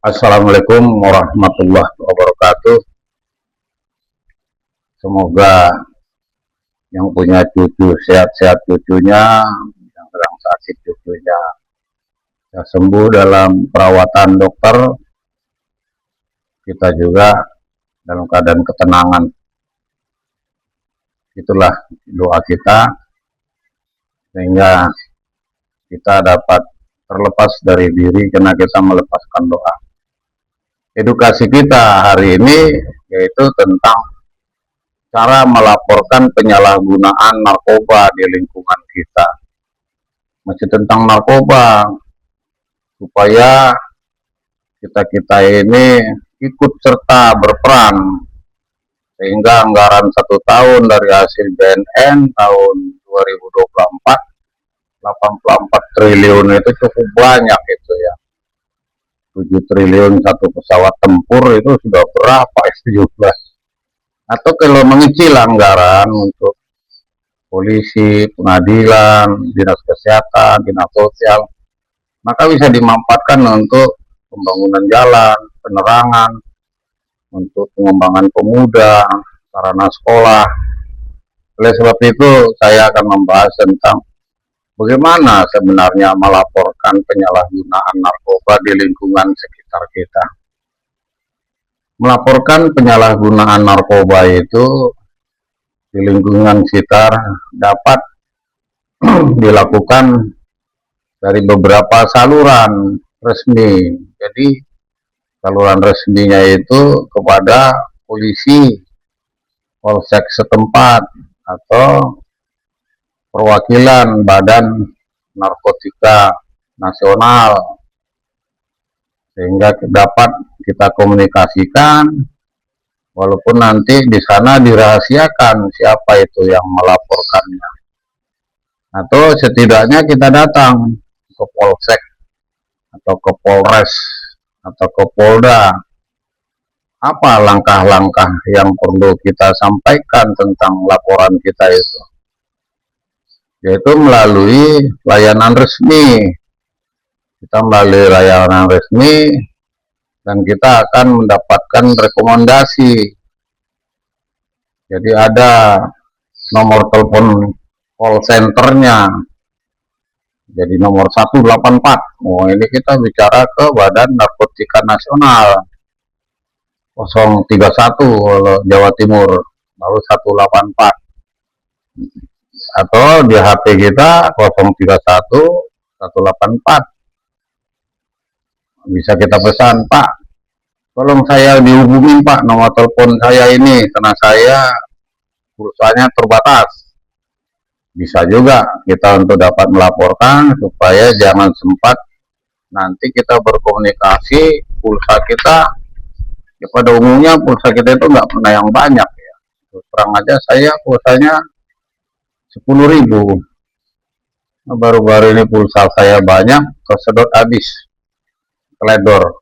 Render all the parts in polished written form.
Assalamualaikum warahmatullahi wabarakatuh. Semoga yang punya cucu sehat-sehat cucunya, yang sedang sakit cucunya ya sembuh dalam perawatan dokter. Kita juga dalam keadaan ketenangan. Itulah doa kita sehingga kita dapat terlepas dari diri karena kita melepaskan doa. Edukasi kita hari ini yaitu tentang cara melaporkan penyalahgunaan narkoba di lingkungan kita. Masih tentang narkoba, supaya kita ini ikut serta berperan, sehingga anggaran 1 tahun dari hasil BNN tahun 2024, 84 triliun itu cukup banyak itu ya. 7 triliun satu pesawat tempur itu sudah berapa itu juga. Atau kalau mengecil anggaran untuk polisi, pengadilan, dinas kesehatan, dinas sosial, maka bisa dimanfaatkan untuk pembangunan jalan, penerangan, untuk pengembangan pemuda, sarana sekolah. Oleh sebab itu saya akan membahas tentang bagaimana sebenarnya melaporkan penyalahgunaan narkoba di lingkungan sekitar kita. Melaporkan penyalahgunaan narkoba itu di lingkungan sekitar dapat dilakukan dari beberapa saluran resmi. Jadi saluran resminya itu kepada polisi, polsek setempat, atau perwakilan Badan Narkotika Nasional, sehingga dapat kita komunikasikan, walaupun nanti di sana dirahasiakan siapa itu yang melaporkannya. Atau setidaknya kita datang ke polsek atau ke polres atau ke polda, apa langkah-langkah yang perlu kita sampaikan tentang laporan kita itu, yaitu melalui layanan resmi. Kita melalui layanan resmi dan kita akan mendapatkan rekomendasi. Jadi ada nomor telepon call centernya, jadi nomor 184. Oh, ini kita bicara ke Badan Narkotika Nasional 031 Jawa Timur, lalu 184. Atau di HP kita 031 184. Bisa kita pesan, Pak, tolong saya dihubungin Pak, nomor telepon saya ini karena saya pulsanya terbatas. Bisa juga kita untuk dapat melaporkan supaya jangan sempat nanti kita berkomunikasi pulsa kita ya, pada umumnya pulsa kita itu nggak pernah yang banyak ya. Terang aja saya pulsanya 10.000. Nah, baru-baru ini pulsa saya banyak, kesedot habis, teledor.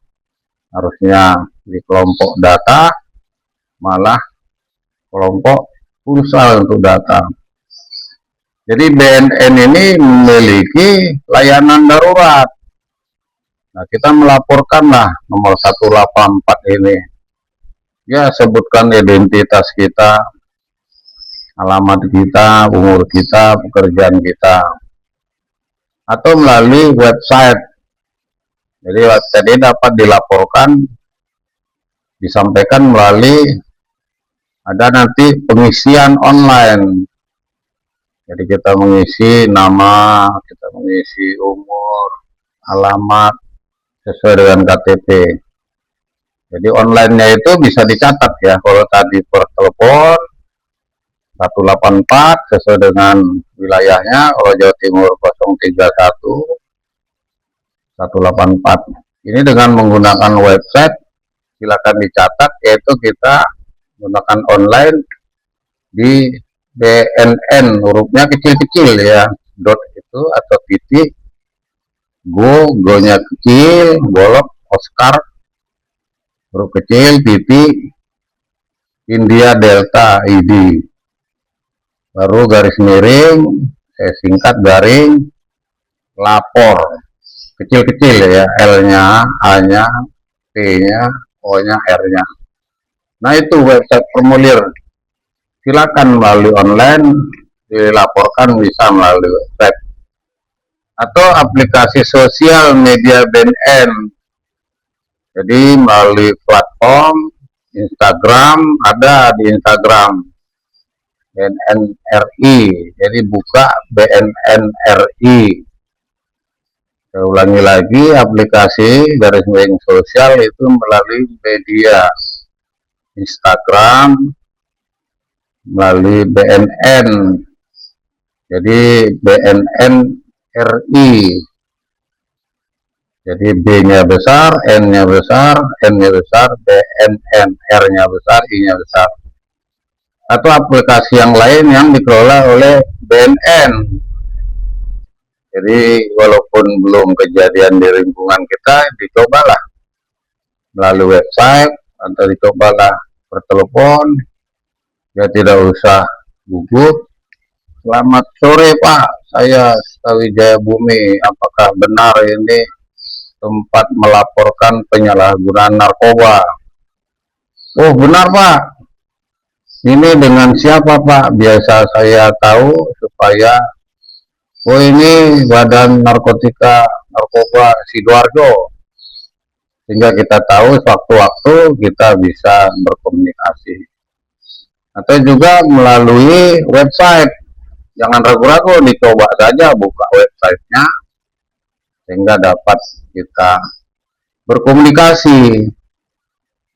Harusnya di kelompok data, malah kelompok pulsa untuk data. Jadi BNN ini memiliki layanan darurat. Nah, kita melaporkanlah nomor 184 ini. Ya, sebutkan identitas kita, alamat kita, umur kita, pekerjaan kita. Atau melalui website. Jadi website ini dapat dilaporkan, disampaikan melalui ada nanti pengisian online. Jadi kita mengisi nama, kita mengisi umur, alamat sesuai dengan KTP. Jadi online-nya itu bisa dicatat ya. Kalau tadi per telepon 184 sesuai dengan wilayahnya, kalau Jawa Timur 031 184. Ini dengan menggunakan website silakan dicatat, yaitu kita menggunakan online di BNN, hurufnya kecil-kecil ya, dot itu atau titik, go-nya kecil, golok, Oscar, huruf kecil, titik, India Delta ID, baru garis miring, singkat garing, lapor, kecil-kecil ya, L-nya, A-nya, P-nya, O-nya, R-nya. Nah itu website formulir. Silakan melalui online, dilaporkan bisa melalui website. Atau aplikasi sosial media BNN. Jadi melalui platform Instagram, ada di Instagram BNN RI. Jadi buka BNN RI. Saya ulangi lagi, aplikasi garis miring sosial itu melalui media Instagram, melalui BNN. Jadi BNN RI. Jadi B-nya besar, N-nya besar, N-nya besar, BNN, R-nya besar, I-nya besar. Atau aplikasi yang lain yang dikelola oleh BNN. Jadi walaupun belum kejadian di lingkungan kita, dicobalah melalui website atau dicobalah bertelepon. Ya tidak usah gugup. Selamat sore Pak, saya Sriwijaya Bumi. Apakah benar ini tempat melaporkan penyalahgunaan narkoba? Oh benar Pak. Ini dengan siapa Pak? Biasa saya tahu supaya oh ini Badan Narkotika Narkoba Sidoarjo, sehingga kita tahu sewaktu-waktu kita bisa berkomunikasi. Atau juga melalui website, jangan ragu-ragu, dicoba saja buka websitenya, sehingga dapat kita berkomunikasi.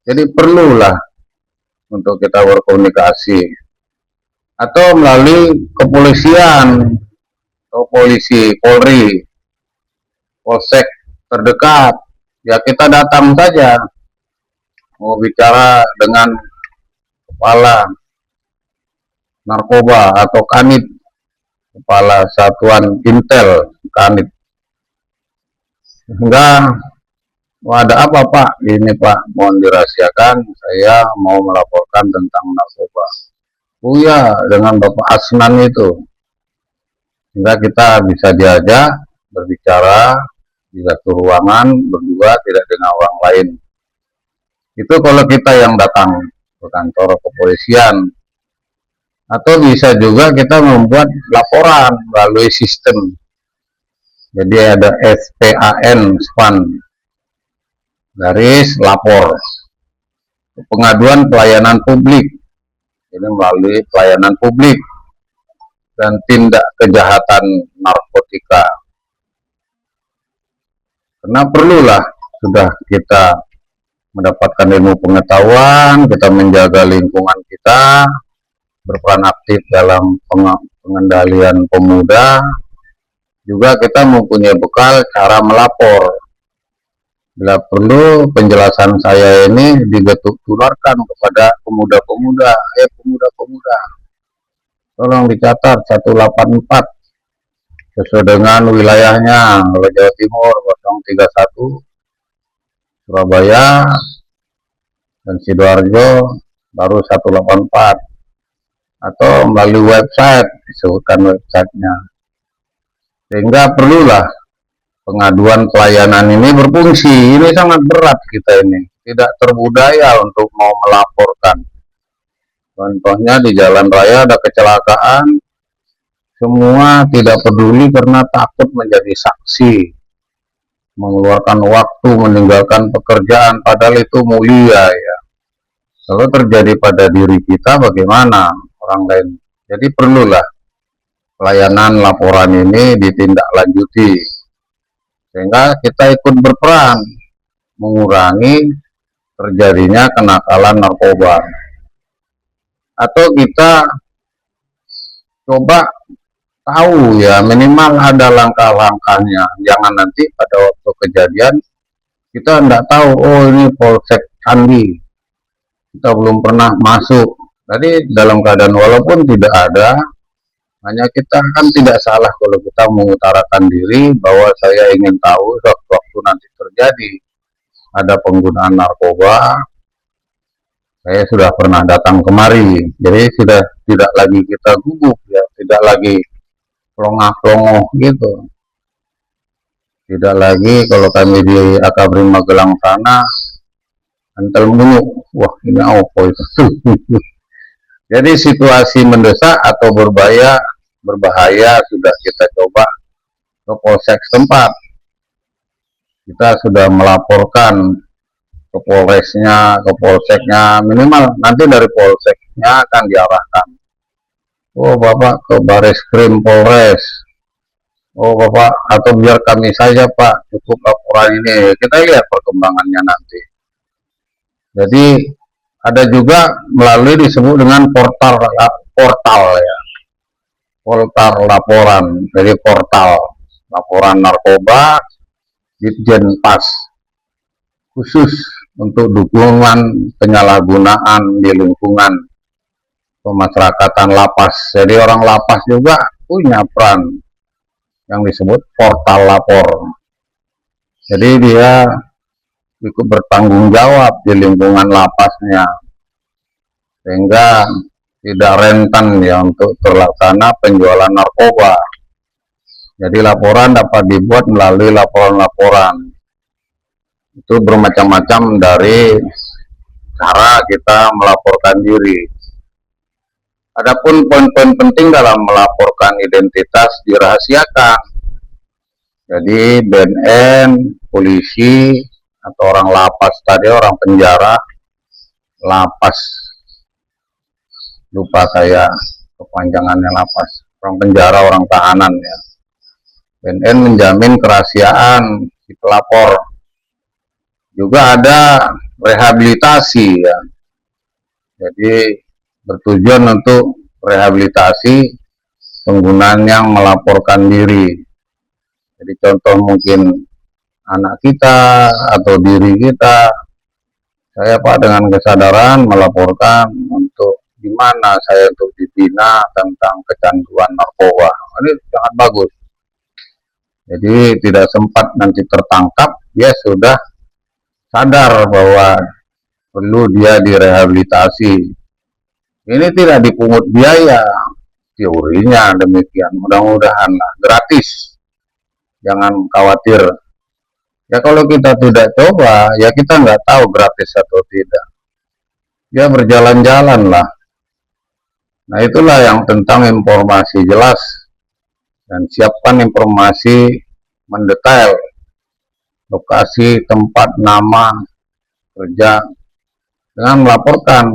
Jadi perlulah untuk kita berkomunikasi. Atau melalui kepolisian, atau polisi, Polri, polsek terdekat, ya kita datang saja, mau bicara dengan kepala narkoba atau kanit, kepala satuan intel kanit, sehingga ada apa Pak? Ini Pak, mohon dirahasiakan, saya mau melaporkan tentang narkoba. Oh ya, dengan Bapak Asnan itu, sehingga kita bisa diajak berbicara di satu ruangan berdua, tidak dengan orang lain. Itu kalau kita yang datang ke kantor kepolisian. Atau bisa juga kita membuat laporan melalui sistem. Jadi ada SPAN, garis lapor, pengaduan pelayanan publik. Ini melalui pelayanan publik dan tindak kejahatan narkotika. Karena perlulah sudah kita mendapatkan ilmu pengetahuan, kita menjaga lingkungan kita, berperan aktif dalam pengendalian pemuda, juga kita mempunyai bekal cara melapor. Bila perlu penjelasan saya ini tularkan kepada pemuda-pemuda, pemuda-pemuda, tolong dicatat 184 sesuai dengan wilayahnya. Kalau Jawa Timur 031, Surabaya dan Sidoarjo baru 184, atau melalui website, disebutkan websitenya. Sehingga perlulah pengaduan pelayanan ini berfungsi. Ini sangat berat kita ini, tidak terbudaya untuk mau melaporkan. Contohnya di jalan raya ada kecelakaan, semua tidak peduli karena takut menjadi saksi, mengeluarkan waktu, meninggalkan pekerjaan, padahal itu mulia ya. Kalau terjadi pada diri kita, bagaimana orang lain? Jadi perlulah pelayanan laporan ini ditindaklanjuti, sehingga kita ikut berperan mengurangi terjadinya kenakalan narkoba. Atau kita coba tahu ya, minimal ada langkah-langkahnya. Jangan nanti pada waktu kejadian kita tidak tahu, oh ini Polsek Candi, kita belum pernah masuk. Jadi dalam keadaan walaupun tidak ada, hanya kita kan tidak salah kalau kita mengutarakan diri bahwa saya ingin tahu waktu nanti terjadi ada penggunaan narkoba, saya sudah pernah datang kemari. Jadi sudah tidak lagi kita gugup ya, tidak lagi pelongah-pelongoh gitu. Tidak lagi kalau kami di Akabrim Magelang sana antel mulu, wah ini apa itu. Jadi situasi mendesak atau berbahaya sudah kita coba ke polsek setempat. Kita sudah melaporkan ke polresnya, ke polseknya, minimal nanti dari polseknya akan diarahkan. Oh Bapak ke Baris Krim Polres. Oh Bapak, atau biar kami saja Pak, cukup laporan ini. Kita lihat perkembangannya nanti. Jadi ada juga melalui disebut dengan portal ya, portal laporan. Jadi portal laporan narkoba Ditjen Pas khusus untuk dukungan penyalahgunaan di lingkungan pemasyarakatan lapas. Jadi orang lapas juga punya peran yang disebut portal lapor. Jadi dia ikut bertanggung jawab di lingkungan lapasnya, sehingga tidak rentan ya untuk terlaksana penjualan narkoba. Jadi laporan dapat dibuat melalui laporan-laporan. Itu bermacam-macam dari cara kita melaporkan diri. Adapun poin-poin penting dalam melaporkan identitas dirahasiakan. Jadi BNN, polisi, atau orang lapas tadi, orang penjara, lapas, lupa saya kepanjangannya lapas, orang penjara, orang tahanan ya. BNN menjamin kerahasiaan si pelapor. Juga ada rehabilitasi ya. Jadi bertujuan untuk rehabilitasi penggunaan yang melaporkan diri. Jadi contoh mungkin anak kita atau diri kita, saya Pak dengan kesadaran melaporkan untuk gimana saya untuk dibina tentang kecanduan narkoba. Ini sangat bagus. Jadi tidak sempat nanti tertangkap, dia sudah sadar bahwa perlu dia direhabilitasi. Ini tidak dipungut biaya, teorinya demikian. Mudah-mudahan lah, gratis. Jangan khawatir. Ya kalau kita tidak coba, ya kita nggak tahu gratis atau tidak. Ya berjalan-jalan lah. Nah itulah yang tentang informasi jelas. Dan siapkan informasi mendetail. Lokasi, tempat, nama, kerja. Dengan melaporkan,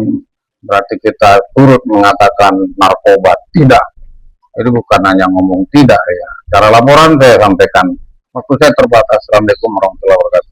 berarti kita turut mengatakan narkoba tidak. Jadi bukan hanya ngomong tidak ya. Cara laporan saya sampaikan. Waktu saya terbatas. Assalamualaikum warahmatullahi wabarakatuh.